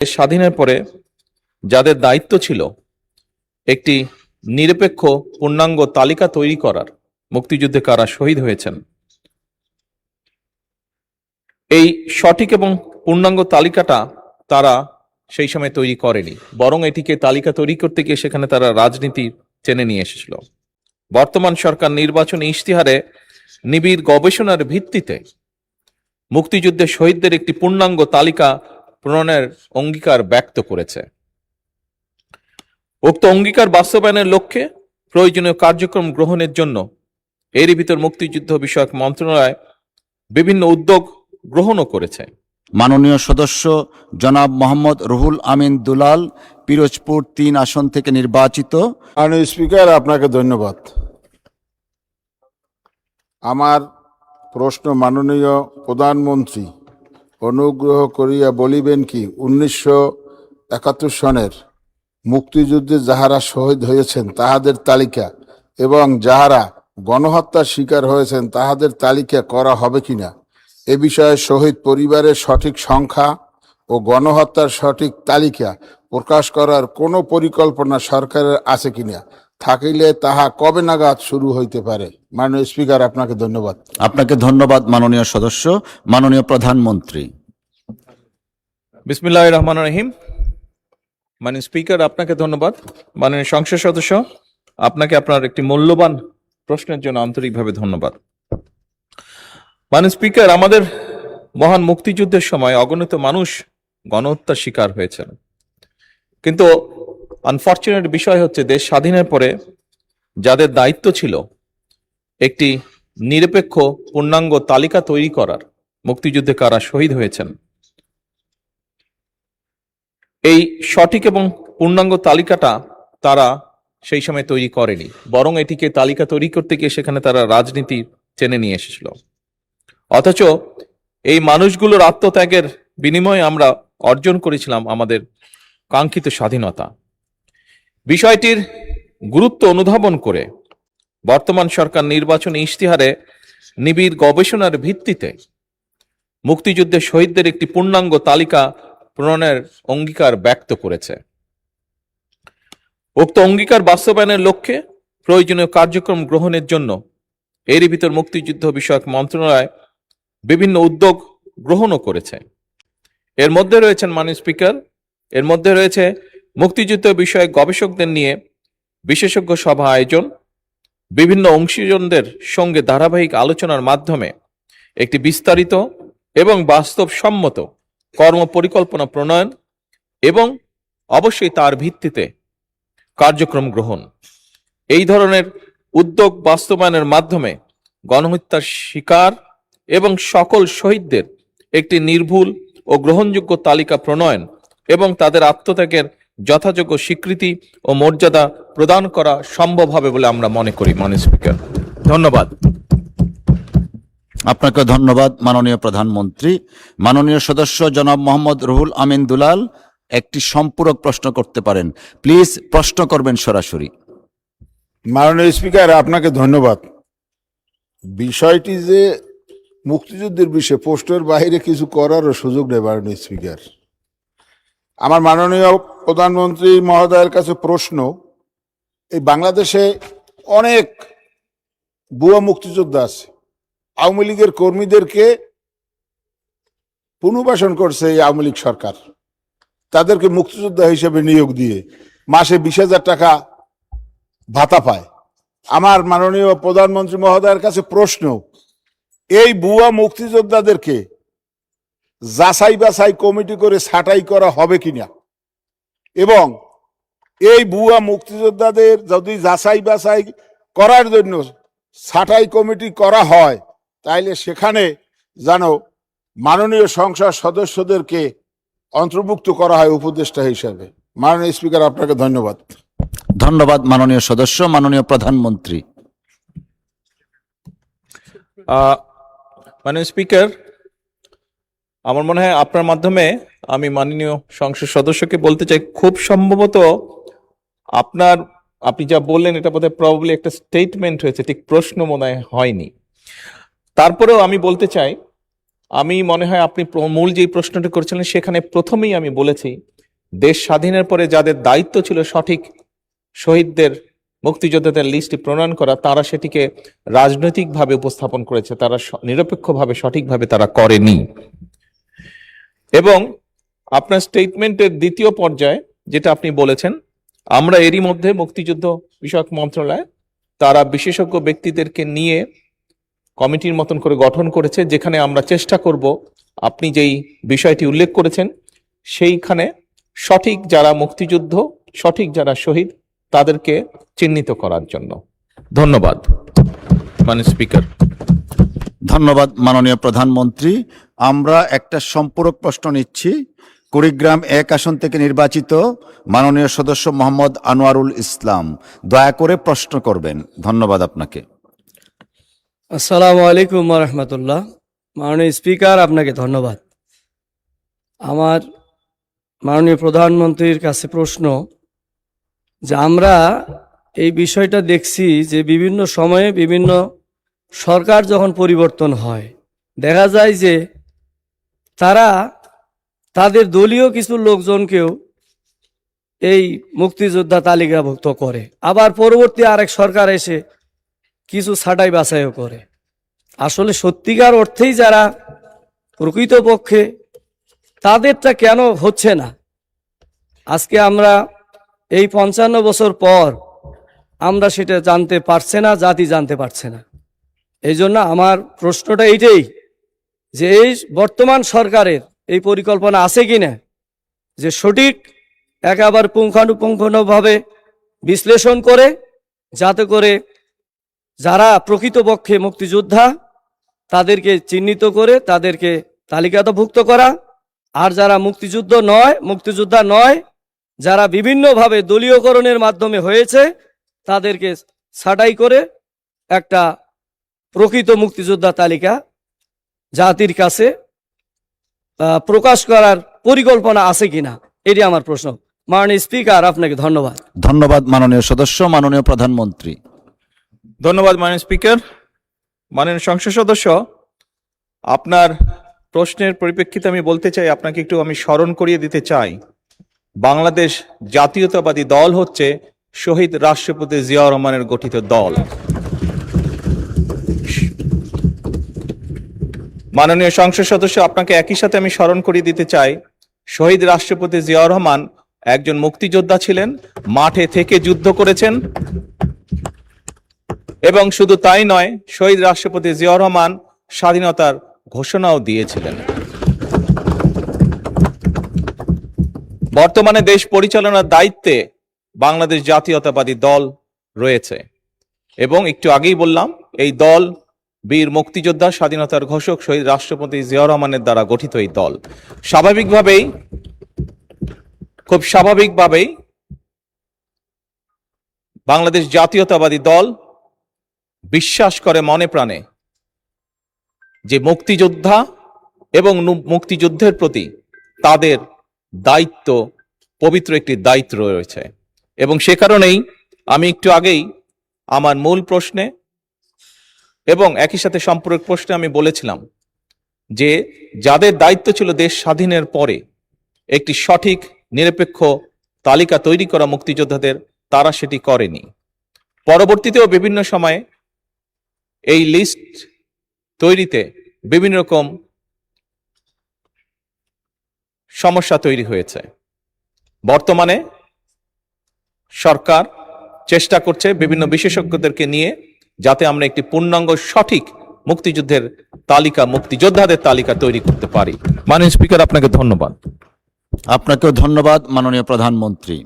স্বাধীনের পরে যাদের দায়িত্ব ছিল একটি নিরপেক্ষ পূর্ণাঙ্গ তালিকা তৈরি করার, মুক্তিযুদ্ধে কারা শহীদ হয়েছেন, এই সঠিক এবং পূর্ণাঙ্গ তালিকাটা তারা সেই সময় তৈরি করেনি, বরং এটিকে তালিকা তৈরি করতে গিয়ে সেখানে তারা রাজনীতি টেনে নিয়ে এসেছিল। বর্তমান সরকার নির্বাচনী ইশতেহারে নিবিড় গবেষণার ভিত্তিতে মুক্তিযুদ্ধের শহীদদের একটি পূর্ণাঙ্গ তালিকা প্রণয়নের অঙ্গীকার ব্যক্ত করেছে। উক্ত অঙ্গীকার বাস্তবায়নের লক্ষ্যে প্রয়োজনীয় কার্যক্রম গ্রহণের জন্য এরই ভিতর মুক্তিযুদ্ধ বিষয়ক মন্ত্রণালয় বিভিন্ন উদ্যোগ গ্রহণও করেছে। মাননীয় সদস্য জনাব মোহাম্মদ রুহুল আমিন দুলাল, পিরোজপুর ৩ আসন থেকে নির্বাচিত। মাননীয় স্পিকার, আপনাকে ধন্যবাদ। আমার প্রশ্ন, মাননীয় প্রধানমন্ত্রী অনুগ্রহ করিয়া বলিবেন কি 1971 সনের মুক্তিযুদ্ধে যাহারা শহীদ হয়েছেন তাহাদের তালিকা এবং যাহারা গণহত্যার শিকার হয়েছেন তাহাদের তালিকা করা হবে কিনা, এ বিষয়ে শহীদ পরিবারের সঠিক সংখ্যা ও গণহত্যার সঠিক তালিকা প্রকাশ করার কোনো পরিকল্পনা সরকারের আছে কিনা, থাকিলে তাহা কবে নাগাদ শুরু হইতে পারে? মাননীয় স্পিকার, আপনাকে ধন্যবাদ। আপনাকে ধন্যবাদ মাননীয় সদস্য। মাননীয় প্রধানমন্ত্রী। বিসমিল্লাহির রহমানির রহিম। মাননীয় স্পিকার, আপনাকে ধন্যবাদ। মাননীয় সংসদ সদস্য, আপনাকে আপনার একটি মূল্যবান প্রশ্নের জন্য আন্তরিকভাবে ধন্যবাদ। মাননীয় স্পিকার, আমাদের মহান মুক্তিযুদ্ধের সময় অগণিত মানুষ গণহত্যার শিকার হয়েছেন, কিন্তু আনফরচুনেট বিষয় হচ্ছে দেশ স্বাধীনের পরে যাদের দায়িত্ব ছিল একটি নিরপেক্ষ পূর্ণাঙ্গ তালিকা তৈরি করার, মুক্তিযুদ্ধে কারা শহীদ হয়েছেন, এই সঠিক এবং পূর্ণাঙ্গ তালিকাটা তারা সেই সময় তৈরি করেনি, বরং এটিকে তালিকা তৈরি করতে গিয়ে সেখানে তারা রাজনীতি টেনে নিয়ে এসেছিল। অথচ এই মানুষগুলোর আত্মত্যাগের বিনিময়ে আমরা অর্জন করেছিলাম আমাদের কাঙ্ক্ষিত স্বাধীনতা। বিষয়টির গুরুত্ব অনুধাবন করে বর্তমান সরকার নির্বাচনী ইশতেহারে নিবিড় গবেষণার ভিত্তিতে মুক্তিযুদ্ধের শহীদদের একটি পূর্ণাঙ্গ তালিকা প্রণয়নের অঙ্গীকার ব্যক্ত করেছে। উক্ত অঙ্গীকার বাস্তবায়নের লক্ষ্যে প্রয়োজনীয় কার্যক্রম গ্রহণের জন্য এরই ভিতর মুক্তিযুদ্ধ বিষয়ক মন্ত্রণালয় বিভিন্ন উদ্যোগ গ্রহণও করেছে। এর মধ্যে রয়েছেন, মাননীয় স্পিকার, এর মধ্যে রয়েছে মুক্তিযুদ্ধ বিষয়ক গবেষকদের নিয়ে বিশেষজ্ঞ সভা আয়োজন, বিভিন্ন অংশীজনদের সঙ্গে ধারাবাহিক আলোচনার মাধ্যমে একটি বিস্তারিত এবং বাস্তবসম্মত কর্ম পরিকল্পনা প্রণয়ন এবং অবশ্যই তার ভিত্তিতে কার্যক্রম গ্রহণ। এই ধরনের উদ্যোগ বাস্তবায়নের মাধ্যমে গণহত্যার শিকার এবং সকল শহীদদের একটি নির্ভুল ও গ্রহণযোগ্য তালিকা প্রণয়ন এবং তাদের আত্মত্যাগের যথাযোগ্য স্বীকৃতি ও মর্যাদা প্রদান করা সম্ভব হবে বলে আমরা মনে করি। মাননীয় স্পিকার, ধন্যবাদ। আপনাকে ধন্যবাদ মাননীয় প্রধানমন্ত্রী। মাননীয় সদস্য জনাব মোহাম্মদ রুহুল আমিন দুলাল একটি সম্পূরক প্রশ্ন করতে পারেন। প্লিজ প্রশ্ন করবেন সরাসরি। মাননীয় স্পিকার, আপনাকে ধন্যবাদ। বিষয়টি যে মুক্তিযুদ্ধের বিষয়ে পোস্টের বাইরে কিছু করারও সুযোগ নেই। মাননীয় স্পিকার, আমার মাননীয় প্রধানমন্ত্রী মহোদয়ের কাছে প্রশ্ন, এই বাংলাদেশে অনেক ভুয়া মুক্তিযোদ্ধা আছে। আওয়ামী লীগের কর্মীদেরকে পুনর্বাসন করছে এই আওয়ামী লীগ সরকার, তাদেরকে মুক্তিযোদ্ধা হিসেবে নিয়োগ দিয়ে মাসে 20,000 টাকা ভাতা পায়। আমার মাননীয় প্রধানমন্ত্রী মহোদয়ের কাছে প্রশ্ন, এই ভুয়া মুক্তিযোদ্ধাদেরকে যাচাই বাছাই কমিটি করে ছাঁটাই করা হবে কিনা, এবং এই ভুয়া মুক্তিযোদ্ধাদের যদি যাচাই বাছাই করার জন্য ছাঁটাই কমিটি করা হয় তাইলে সেখানে যেন মাননীয় সংসদ সদস্যদেরকে অন্তর্ভুক্ত করা হয় উপদেষ্টা হিসাবে। মাননীয় স্পিকার, আপনাকে ধন্যবাদ। ধন্যবাদ মাননীয় সদস্য। মাননীয় প্রধানমন্ত্রী। মাননীয় স্পিকার, আমার মনে হয় আপনার মাধ্যমে আমি মাননীয় সংসদ সদস্যকে বলতে চাই, খুব সম্ভবত আপনি যা বললেন এটা বোধহয় প্রবাবলি একটা স্টেটমেন্ট হয়েছে, ঠিক প্রশ্ন মনে হয়নি। তারপরেও আমি বলতে চাই, আমি মনে হয় আপনি মূল যে প্রশ্নটি করেছিলেন সেখানে প্রথমেই আমি বলেছি দেশ স্বাধীনের পরে যাদের দায়িত্ব ছিল সঠিক শহীদদের মুক্তিযোদ্ধাদের লিস্টটি প্রণয়ন করা, তারা সেটিকে রাজনৈতিকভাবে উপস্থাপন করেছে, তারা নিরপেক্ষভাবে সঠিকভাবে তারা করেনি। এবং আপনার স্টেটমেন্টের দ্বিতীয় পর্যায়ে যেটা আপনি বলেছেন, আমরা এরই মধ্যে মুক্তিযুদ্ধ বিষয়ক মন্ত্রণালয় তারা বিশেষজ্ঞ ব্যক্তিদেরকে নিয়ে কমিটির মতন করে গঠন করেছে, যেখানে আমরা চেষ্টা করব আপনি যেই বিষয়টি উল্লেখ করেছেন সেইখানে সঠিক যারা মুক্তিযুদ্ধ, সঠিক যারা শহীদ তাদেরকে চিহ্নিত করার জন্য। ধন্যবাদ মাননীয় স্পিকার। ধন্যবাদ মাননীয় প্রধানমন্ত্রী। আমরা একটা সম্পূরক প্রশ্ন নিচ্ছি। কুড়িগ্রাম 1 আসন থেকে নির্বাচিত মাননীয় সদস্য মোহাম্মদ আনোয়ারুল ইসলাম, দয়া করে প্রশ্ন করবেন। ধন্যবাদ আপনাকে। আসসালামু আলাইকুম রহমতুল্লাহ। মাননীয় স্পিকার, আপনাকে ধন্যবাদ। আমার মাননীয় প্রধানমন্ত্রীর কাছে প্রশ্ন যে আমরা এই বিষয়টা দেখছি যে বিভিন্ন সময়ে বিভিন্ন সরকার যখন পরিবর্তন হয় দেখা যায় যে তারা তাদের দলীয় কিছু লোকজনকেও এই মুক্তিযোদ্ধা তালিকাভুক্ত করে, আবার পরবর্তী আরেক সরকার এসে কিছু ছাঁটাই বাছাইও করে। আসলে সত্যিকার অর্থেই যারা প্রকৃতপক্ষে তাদেরটা কেন হচ্ছে না? আজকে আমরা এই 55 বছর পর আমরা সেটা জানতে পারছে না, জাতি জানতে পারছে না। এই জন্য আমার প্রশ্নটা এইটাই যে এই বর্তমান সরকারের এই পরিকল্পনা আছে কিনা যে সঠিক একেবারে পুঙ্খানুপুঙ্খভাবে বিশ্লেষণ করে যাতে করে যারা প্রকৃতপক্ষে মুক্তিযোদ্ধা তাদেরকে চিহ্নিত করে তাদেরকে তালিকাভুক্ত করা, আর যারা মুক্তিযোদ্ধা নয় যারা বিভিন্নভাবে দলীয়করণের মাধ্যমে হয়েছে তাদেরকে ছাঁটাই করে একটা প্রকৃত মুক্তিযোদ্ধা তালিকা জাতির কাছে প্রকাশ করার পরিকল্পনা আছে কিনা, এটি আমার প্রশ্ন। মাননীয় স্পিকার, আপনাকে ধন্যবাদ। ধন্যবাদ মাননীয় সদস্য। মাননীয় প্রধানমন্ত্রী। ধন্যবাদ মাননীয় স্পিকার। মাননীয় সংসদ সদস্য, আপনার প্রশ্নের পরিপ্রেক্ষিতে আমি বলতে চাই, আপনাকে একটু আমি স্মরণ করিয়ে দিতে চাই, বাংলাদেশ জাতীয়তাবাদী দল হচ্ছে শহীদ রাষ্ট্রপতি জিয়াউর রহমানের গঠিত দল। মাননীয় সংসদ সদস্য, আপনাকে একই সাথে আমি স্মরণ করিয়ে দিতে চাই, শহীদ রাষ্ট্রপতি জিয়াউর রহমান একজন মুক্তিযোদ্ধা ছিলেন, মাঠে থেকে যুদ্ধ করেছেন। এবং শুধু তাই নয়, শহীদ রাষ্ট্রপতি জিয়াউর রহমান স্বাধীনতার ঘোষণাও দিয়েছিলেন। বর্তমানে দেশ পরিচালনার দায়িত্বে বাংলাদেশ জাতীয়তাবাদী দল রয়েছে এবং একটু আগেই বললাম এই দল বীর মুক্তিযোদ্ধা, স্বাধীনতার ঘোষক শহীদ রাষ্ট্রপতি জিয়াউর রহমানের দ্বারা গঠিত এই দল। খুব স্বাভাবিকভাবেই বাংলাদেশ জাতীয়তাবাদী দল বিশ্বাস করে মনে প্রাণে যে মুক্তিযোদ্ধা এবং মুক্তিযুদ্ধের প্রতি তাদের দায়িত্ব, পবিত্র একটি দায়িত্ব রয়েছে। এবং সে কারণেই আমি একটু আগেই আমার মূল প্রশ্নে এবং একই সাথে সম্পূরক প্রশ্নে আমি বলেছিলাম যে যাদের দায়িত্ব ছিল দেশ স্বাধীনের পরে একটি সঠিক নিরপেক্ষ তালিকা তৈরি করা মুক্তিযোদ্ধাদের, তারা সেটি করেনি। পরবর্তীতেও বিভিন্ন সময়ে এই লিস্ট তৈরিতে বিভিন্ন রকম সমস্যা তৈরি হয়েছে। বর্তমানে সরকার চেষ্টা করছে বিভিন্ন বিশেষজ্ঞদেরকে নিয়ে যাতে আমরা একটি পূর্ণাঙ্গ সঠিক মুক্তিযুদ্ধের তালিকা, মুক্তিযোদ্ধাদের তালিকা তৈরি করতে পারি। মাননীয় স্পিকার, আপনাকে ধন্যবাদ। আপনাকেও ধন্যবাদ মাননীয় প্রধানমন্ত্রী।